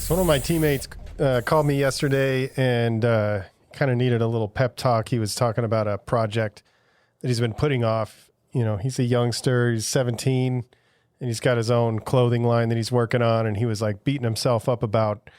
So one of my teammates called me yesterday and kind of needed a little pep talk. He was talking about a project that he's been putting off. You know, he's a youngster, he's 17, and he's got his own clothing line that he's working on. And he was like beating himself up about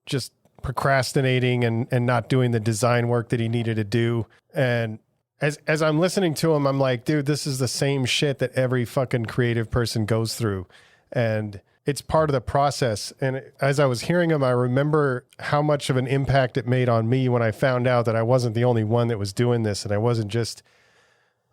just procrastinating and not doing the design work that he needed to do. And as I'm listening to him, I'm like, dude, this is the same shit that every fucking creative person goes through. And it's part of the process. And as I was hearing him, I remember how much of an impact it made on me when I found out that I wasn't the only one that was doing this. And I wasn't just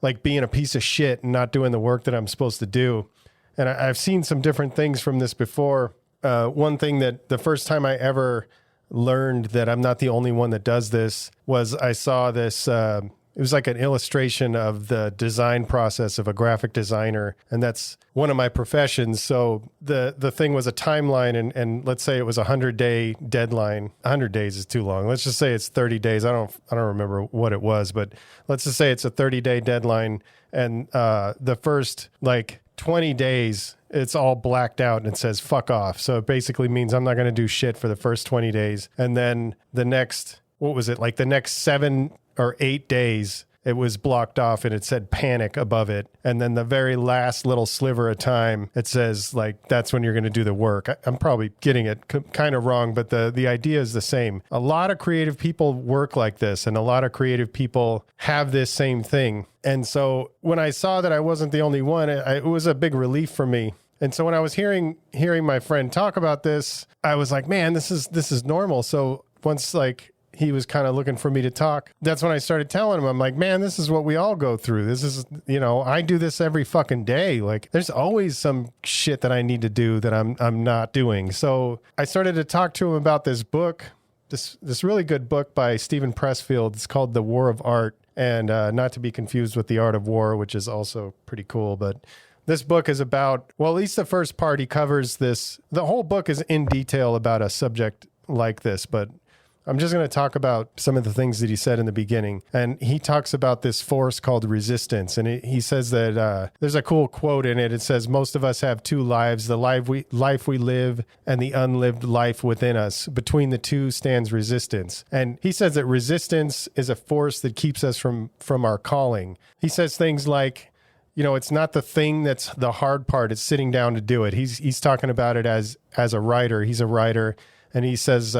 like being a piece of shit and not doing the work that I'm supposed to do. And I've seen some different things from this before. One thing that the first time I ever learned that I'm not the only one that does this was I saw this, it was like an illustration of the design process of a graphic designer. And that's one of my professions. So the thing was a timeline and let's say it was a 100-day deadline. 100 days is too long. Let's just say it's 30 days. I don't remember what it was, but let's just say it's a 30-day deadline. And the first like 20 days, it's all blacked out and it says fuck off. So it basically means I'm not going to do shit for the first 20 days. And then the next, what was it? Like the next 7 or 8 days, it was blocked off and it said panic above it. And then the very last little sliver of time, it says like, that's when you're going to do the work. I'm probably getting it kind of wrong, but the idea is the same. A lot of creative people work like this and a lot of creative people have this same thing. And so when I saw that I wasn't the only one, it was a big relief for me. And so when I was hearing my friend talk about this, I was like, man, this is normal. So once like he was kind of looking for me to talk, that's when I started telling him, I'm like, man, this is what we all go through. This is, you know, I do this every fucking day. Like there's always some shit that I need to do that I'm not doing. So I started to talk to him about this book, this really good book by Steven Pressfield. It's called The War of Art, and not to be confused with The Art of War, which is also pretty cool. But this book is about, well, at least the first part, he covers this. The whole book is in detail about a subject like this, but I'm just going to talk about some of the things that he said in the beginning. And he talks about this force called resistance. And he says that there's a cool quote in it. It says, most of us have two lives, the life we live and the unlived life within us. Between the two stands resistance. And he says that resistance is a force that keeps us from our calling. He says things like, you know, it's not the thing that's the hard part. It's sitting down to do it. He's talking about it as a writer. He's a writer. And he says,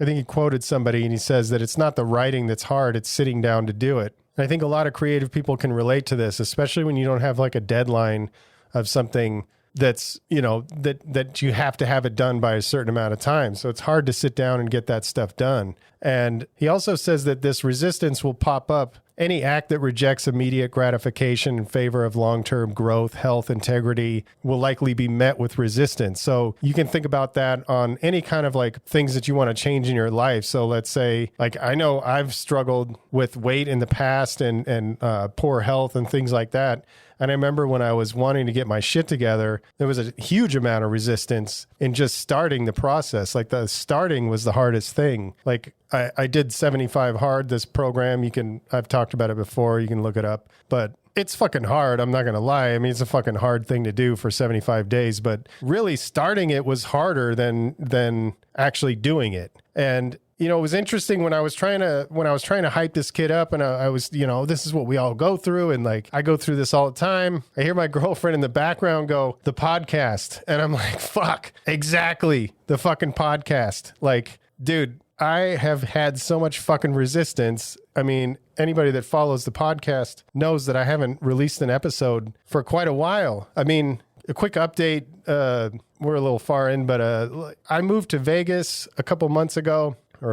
I think he quoted somebody and he says that it's not the writing that's hard, it's sitting down to do it. And I think a lot of creative people can relate to this, especially when you don't have like a deadline of something that's, you know, that you have to have it done by a certain amount of time. So it's hard to sit down and get that stuff done. And he also says that this resistance will pop up. Any act that rejects immediate gratification in favor of long-term growth, health, integrity will likely be met with resistance. So you can think about that on any kind of like things that you want to change in your life. So let's say, like, I know I've struggled with weight in the past and poor health and things like that. And I remember when I was wanting to get my shit together, there was a huge amount of resistance in just starting the process. Like the starting was the hardest thing. Like I did 75 Hard, this program. I've talked about it before. You can look it up, but it's fucking hard. I'm not going to lie. I mean, it's a fucking hard thing to do for 75 days, but really starting it was harder than actually doing it. And you know, it was interesting when I was trying to hype this kid up and I was, you know, this is what we all go through. And like, I go through this all the time. I hear my girlfriend in the background go, the podcast. And I'm like, fuck, exactly. The fucking podcast. Like, dude, I have had so much fucking resistance. I mean, anybody that follows the podcast knows that I haven't released an episode for quite a while. I mean, a quick update. We're a little far in, but I moved to Vegas a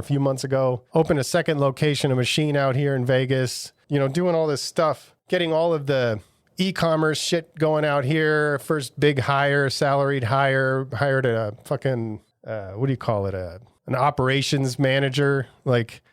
few months ago, opened a second location, a machine out here in Vegas, you know, doing all this stuff, getting all of the e-commerce shit going out here. First big hire, salaried hire, hired a fucking, what do you call it? An operations manager. Like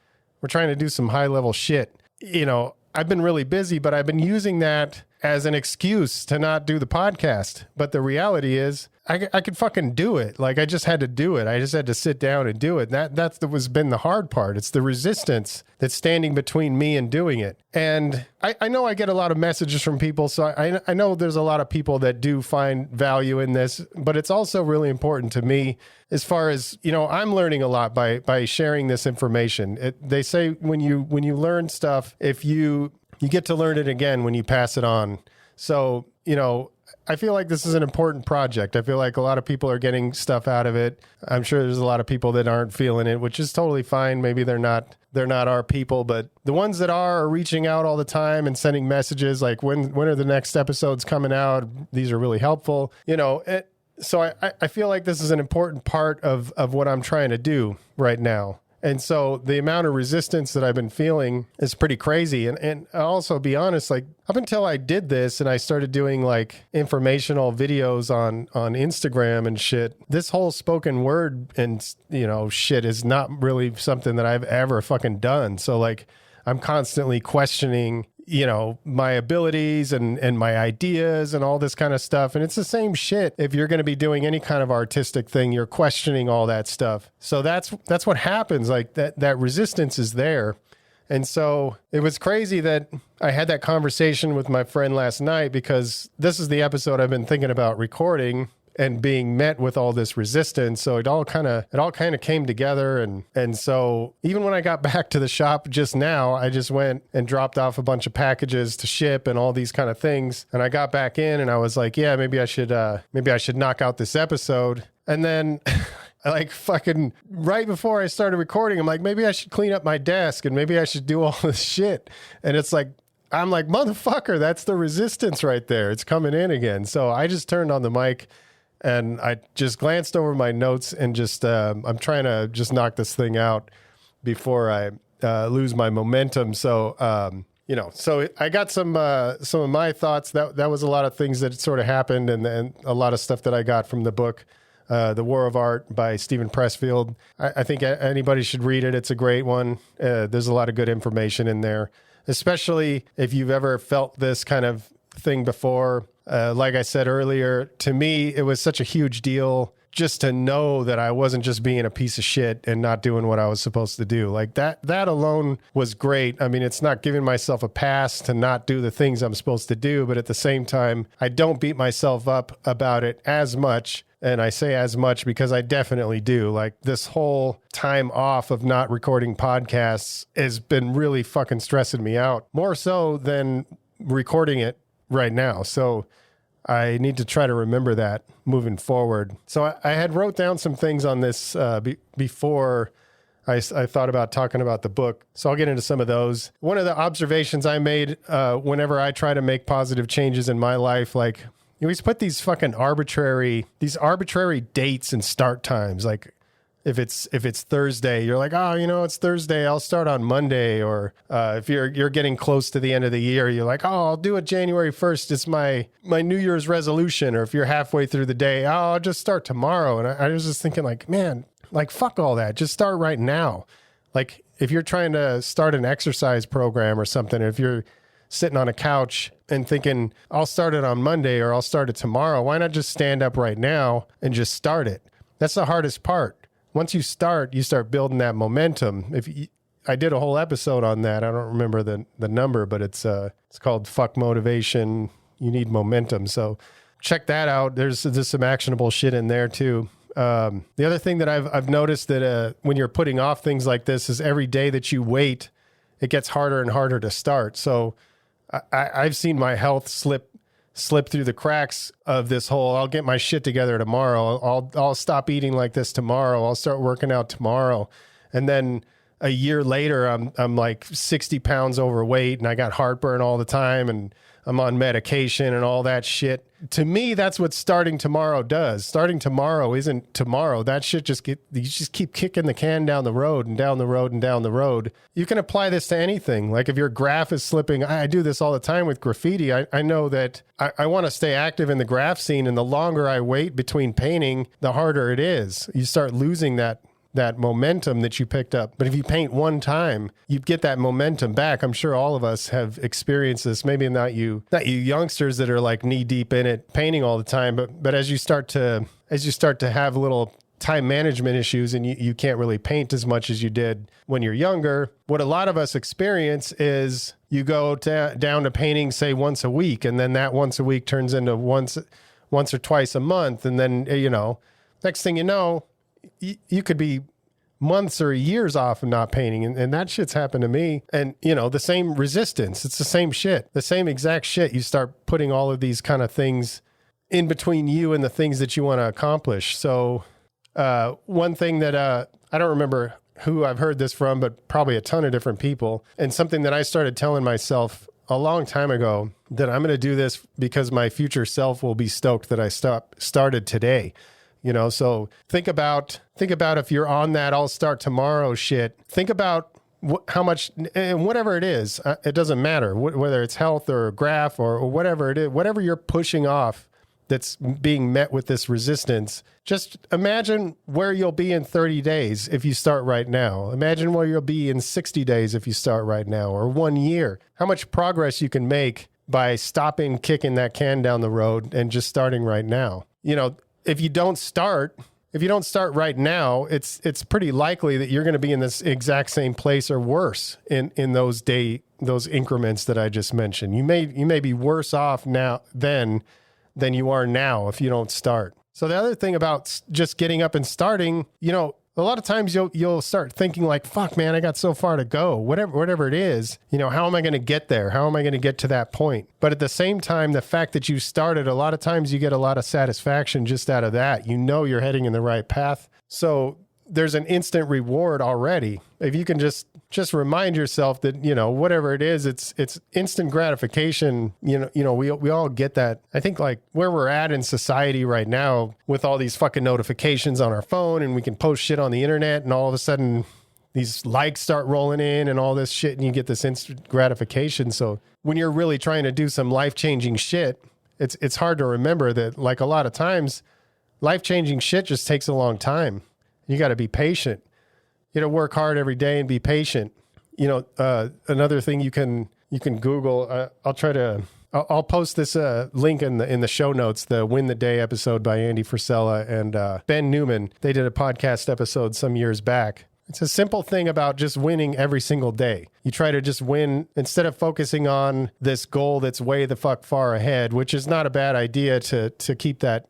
we're trying to do some high level shit. You know, I've been really busy, but I've been using that as an excuse to not do the podcast. But the reality is I could fucking do it. Like, I just had to do it. I just had to sit down and do it. That was been the hard part. It's the resistance that's standing between me and doing it. And I know I get a lot of messages from people. So I know there's a lot of people that do find value in this, but it's also really important to me as far as, you know, I'm learning a lot by sharing this information. They say when you learn stuff, if you get to learn it again when you pass it on. So, you know, I feel like this is an important project. I feel like a lot of people are getting stuff out of it. I'm sure there's a lot of people that aren't feeling it, which is totally fine. Maybe they're not our people, but the ones that are reaching out all the time and sending messages like, when are the next episodes coming out? These are really helpful. You know, so I feel like this is an important part of what I'm trying to do right now. And so the amount of resistance that I've been feeling is pretty crazy. And I'll also be honest, like up until I did this and I started doing like informational videos on Instagram and shit, this whole spoken word and, you know, shit is not really something that I've ever fucking done. So like I'm constantly questioning, you know, my abilities and my ideas and all this kind of stuff. And it's the same shit. If you're going to be doing any kind of artistic thing, you're questioning all that stuff. So that's what happens. Like that resistance is there. And so it was crazy that I had that conversation with my friend last night, because this is the episode I've been thinking about recording and being met with all this resistance. So it all kind of came together. And so even when I got back to the shop just now, I just went and dropped off a bunch of packages to ship and all these kind of things. And I got back in and I was like, yeah, maybe I should knock out this episode. And then like fucking right before I started recording, I'm like, maybe I should clean up my desk and maybe I should do all this shit. And it's like, I'm like, motherfucker, that's the resistance right there. It's coming in again. So I just turned on the mic and I just glanced over my notes and just, I'm trying to just knock this thing out before I lose my momentum. So, you know, so I got some of my thoughts. That was a lot of things that sort of happened, and a lot of stuff that I got from the book, The War of Art by Steven Pressfield. I think anybody should read it. It's a great one. There's a lot of good information in there, especially if you've ever felt this kind of thing before. Like I said earlier, to me, it was such a huge deal just to know that I wasn't just being a piece of shit and not doing what I was supposed to do. Like that alone was great. I mean, it's not giving myself a pass to not do the things I'm supposed to do, but at the same time, I don't beat myself up about it as much. And I say as much because I definitely do. Like this whole time off of not recording podcasts has been really fucking stressing me out, more so than recording it right now. So I need to try to remember that moving forward. So I had wrote down some things on this before I thought about talking about the book. So I'll get into some of those. One of the observations I made whenever I try to make positive changes in my life, like you always put these fucking arbitrary dates and start times. Like if it's Thursday, you're like, oh, you know, it's Thursday, I'll start on Monday. Or if you're getting close to the end of the year, you're like, oh, I'll do it January 1st. It's my New Year's resolution. Or if you're halfway through the day, oh, I'll just start tomorrow. And I was just thinking like, man, like fuck all that. Just start right now. Like if you're trying to start an exercise program or something, if you're sitting on a couch and thinking, I'll start it on Monday or I'll start it tomorrow, why not just stand up right now and just start it? That's the hardest part. Once you start building that momentum. I did a whole episode on that. I don't remember the number, but it's called Fuck Motivation. You Need Momentum. So check that out. There's some actionable shit in there too. The other thing that I've noticed that when you're putting off things like this is every day that you wait, it gets harder and harder to start. So I've seen my health slip through the cracks of this whole, I'll get my shit together tomorrow. I'll stop eating like this tomorrow. I'll start working out tomorrow. And then a year later, I'm like 60 pounds overweight and I got heartburn all the time and I'm on medication and all that shit. To me, that's what starting tomorrow does. Starting tomorrow isn't tomorrow. That shit you just keep kicking the can down the road and down the road and down the road. You can apply this to anything. Like if your graph is slipping, I do this all the time with graffiti. I know that I want to stay active in the graph scene, and the longer I wait between painting, the harder it is. You start losing that that momentum that you picked up. But if you paint one time, you get that momentum back. I'm sure all of us have experienced this. Maybe not you youngsters that are like knee deep in it, painting all the time. But as you start to have little time management issues and you can't really paint as much as you did when you're younger, what a lot of us experience is you go down to painting, say, once a week, and then that once a week turns into once or twice a month. And then, next thing you know, you could be months or years off of not painting. And that shit's happened to me. And, the same resistance, it's the same shit, the same exact shit. You start putting all of these kind of things in between you and the things that you want to accomplish. So, one thing that I don't remember who I've heard this from, but probably a ton of different people, and something that I started telling myself a long time ago, that I'm going to do this because my future self will be stoked that I started today. So think about if you're on that I'll start tomorrow shit. Think about how much, and whatever it is, it doesn't matter whether it's health or graph or whatever it is, whatever you're pushing off that's being met with this resistance. Just imagine where you'll be in 30 days if you start right now. Imagine where you'll be in 60 days if you start right now, or 1 year. How much progress you can make by stopping kicking that can down the road and just starting right now. If you don't start right now, it's pretty likely that you're going to be in this exact same place or worse in those increments that I just mentioned. You may be worse off now than you are now if you don't start. So the other thing about just getting up and starting, a lot of times you'll start thinking like, fuck, man, I got so far to go, whatever it is, how am I going to get there? How am I going to get to that point? But at the same time, the fact that you started, a lot of times you get a lot of satisfaction just out of that. You're heading in the right path. So there's an instant reward already. If you can just remind yourself that, whatever it is, it's instant gratification. We all get that. I think like where we're at in society right now with all these fucking notifications on our phone, and we can post shit on the internet, and all of a sudden these likes start rolling in and all this shit, and you get this instant gratification. So when you're really trying to do some life-changing shit, it's hard to remember that, like, a lot of times life-changing shit just takes a long time. You got to be patient. You got to work hard every day and be patient. Another thing you can Google. I'll post this link in the show notes. The Win the Day episode by Andy Frisella and Ben Newman. They did a podcast episode some years back. It's a simple thing about just winning every single day. You try to just win instead of focusing on this goal that's way the fuck far ahead, which is not a bad idea to keep that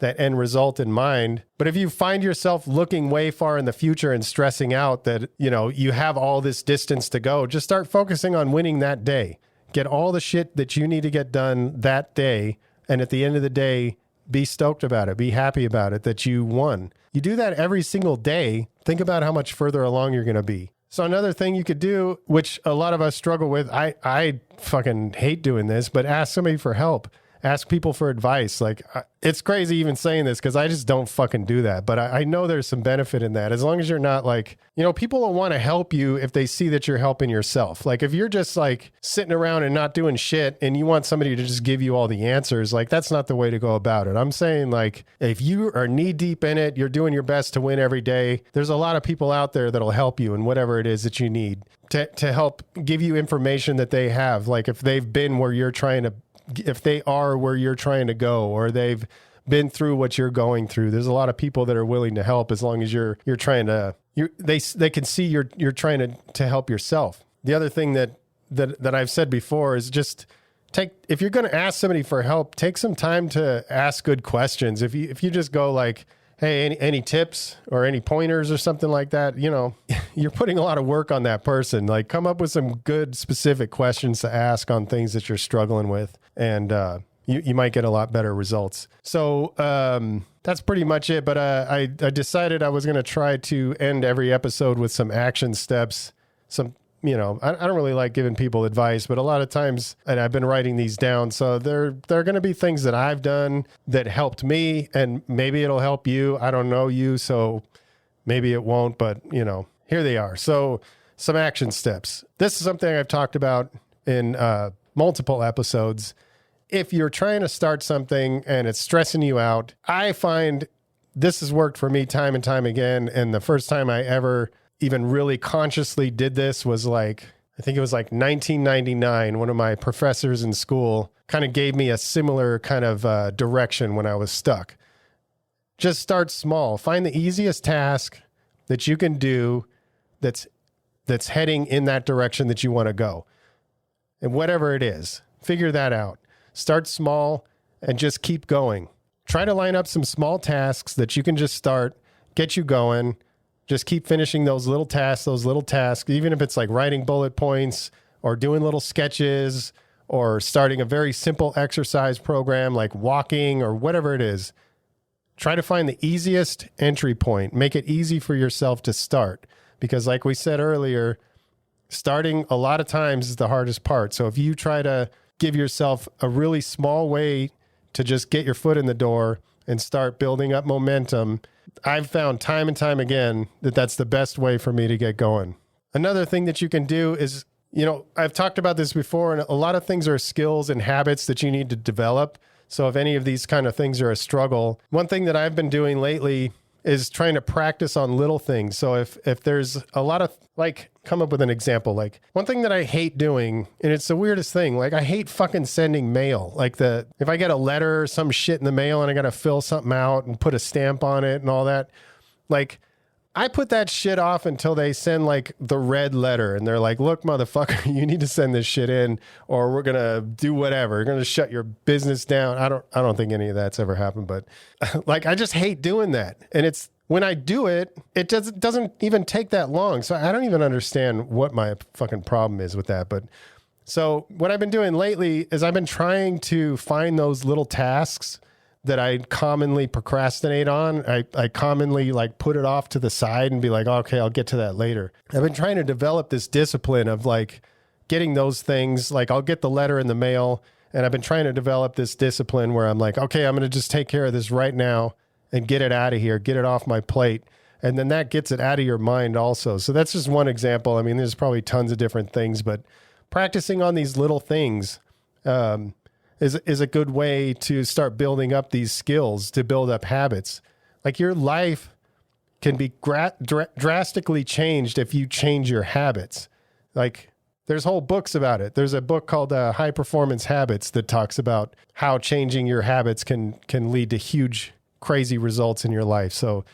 end result in mind. But if you find yourself looking way far in the future and stressing out that, you have all this distance to go, just start focusing on winning that day. Get all the shit that you need to get done that day. And at the end of the day, be stoked about it. Be happy about it that you won. You do that every single day. Think about how much further along you're going to be. So another thing you could do, which a lot of us struggle with, I fucking hate doing this, but ask somebody for help. Ask people for advice. Like, it's crazy even saying this because I just don't fucking do that. But I know there's some benefit in that. As long as you're not like, people will want to help you if they see that you're helping yourself. Like, if you're just like sitting around and not doing shit and you want somebody to just give you all the answers, like, that's not the way to go about it. I'm saying, like, if you are knee deep in it, you're doing your best to win every day. There's a lot of people out there that'll help you in whatever it is that you need to help give you information that they have. Like, if they've been where you're trying to, if they are where you're trying to go, or they've been through what you're going through, there's a lot of people that are willing to help as long as you're trying to, they can see you're trying to help yourself. The other thing that I've said before is just if you're going to ask somebody for help, take some time to ask good questions. If you just go like, hey, any tips or any pointers or something like that, you're putting a lot of work on that person. Like, come up with some good specific questions to ask on things that you're struggling with, and you might get a lot better results. So that's pretty much it. But I decided I was going to try to end every episode with some action steps. I don't really like giving people advice, but a lot of times, and I've been writing these down, so they're going to be things that I've done that helped me, and maybe it'll help you. I don't know you, so maybe it won't, but here they are. So some action steps. This is something I've talked about in multiple episodes. If you're trying to start something and it's stressing you out, I find this has worked for me time and time again. And the first time I ever even really consciously did this was like, I think it was like 1999. One of my professors in school kind of gave me a similar kind of direction when I was stuck. Just start small. Find the easiest task that you can do that's heading in that direction that you want to go. And whatever it is, figure that out. Start small and just keep going. Try to line up some small tasks that you can just start, get you going. Just keep finishing those little tasks, even if it's like writing bullet points or doing little sketches or starting a very simple exercise program like walking or whatever it is. Try to find the easiest entry point. Make it easy for yourself to start. Because like we said earlier, starting a lot of times is the hardest part. So if you try to give yourself a really small way to just get your foot in the door and start building up momentum, I've found time and time again that that's the best way for me to get going. Another thing that you can do is, I've talked about this before, and a lot of things are skills and habits that you need to develop. So if any of these kind of things are a struggle, one thing that I've been doing lately is trying to practice on little things. So if there's a lot of, like, come up with an example. Like, one thing that I hate doing, and it's the weirdest thing, like I hate fucking sending mail. Like if I get a letter or some shit in the mail and I got to fill something out and put a stamp on it and all that, like I put that shit off until they send like the red letter and they're like, look, motherfucker, you need to send this shit in or we're going to do whatever. We're going to shut your business down. I don't think any of that's ever happened, but like, I just hate doing that. And it's, when I do it, it doesn't even take that long. So I don't even understand what my fucking problem is with that. But so what I've been doing lately is I've been trying to find those little tasks that I commonly procrastinate on. I commonly like put it off to the side and be like, okay, I'll get to that later. I've been trying to develop this discipline of like getting those things. Like I'll get the letter in the mail and I've been trying to develop this discipline where I'm like, okay, I'm going to just take care of this right now and get it out of here, get it off my plate. And then that gets it out of your mind also. So that's just one example. I mean, there's probably tons of different things, but practicing on these little things is a good way to start building up these skills, to build up habits. Like your life can be drastically changed if you change your habits. Like there's whole books about it. There's a book called High Performance Habits that talks about how changing your habits can lead to huge, crazy results in your life. So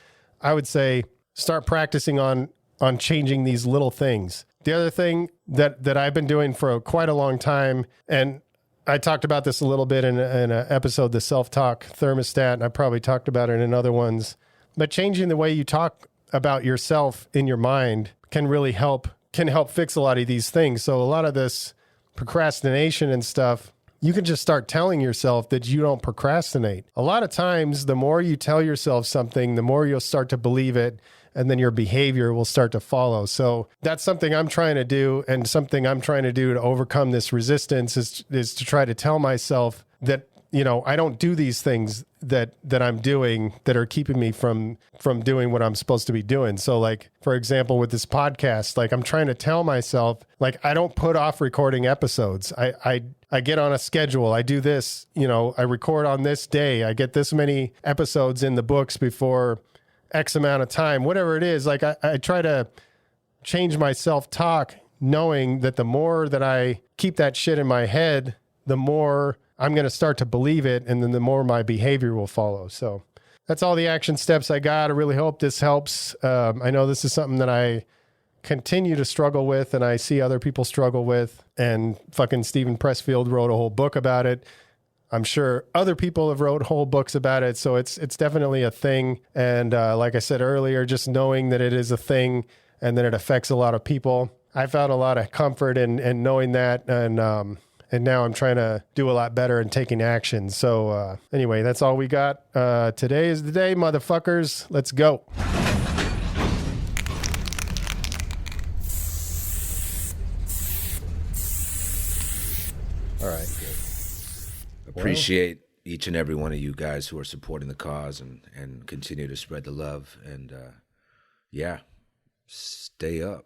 I would say start practicing on changing these little things. The other thing that I've been doing for quite a long time, and I talked about this a little bit in an episode, the self-talk thermostat, and I probably talked about it in other ones, but changing the way you talk about yourself in your mind can really help fix a lot of these things. So a lot of this procrastination and stuff, you can just start telling yourself that you don't procrastinate. A lot of times, the more you tell yourself something, the more you'll start to believe it, and then your behavior will start to follow. So that's something I'm trying to do, and something I'm trying to do to overcome this resistance is to try to tell myself that, I don't do these things that I'm doing that are keeping me from doing what I'm supposed to be doing. So like, for example, with this podcast, like I'm trying to tell myself, like, I don't put off recording episodes. I get on a schedule. I do this, I record on this day. I get this many episodes in the books before X amount of time, whatever it is. Like I try to change my self-talk, knowing that the more that I keep that shit in my head, the more I'm going to start to believe it. And then the more my behavior will follow. So that's all the action steps I got. I really hope this helps. I know this is something that I continue to struggle with and I see other people struggle with, and fucking Steven Pressfield wrote a whole book about it. I'm sure other people have wrote whole books about it. So it's definitely a thing. And like I said earlier, just knowing that it is a thing and that it affects a lot of people, I found a lot of comfort in knowing that. And now I'm trying to do a lot better and taking action. So anyway, that's all we got. Today is the day, motherfuckers. Let's go. All right. Appreciate each and every one of you guys who are supporting the cause and continue to spread the love. And stay up.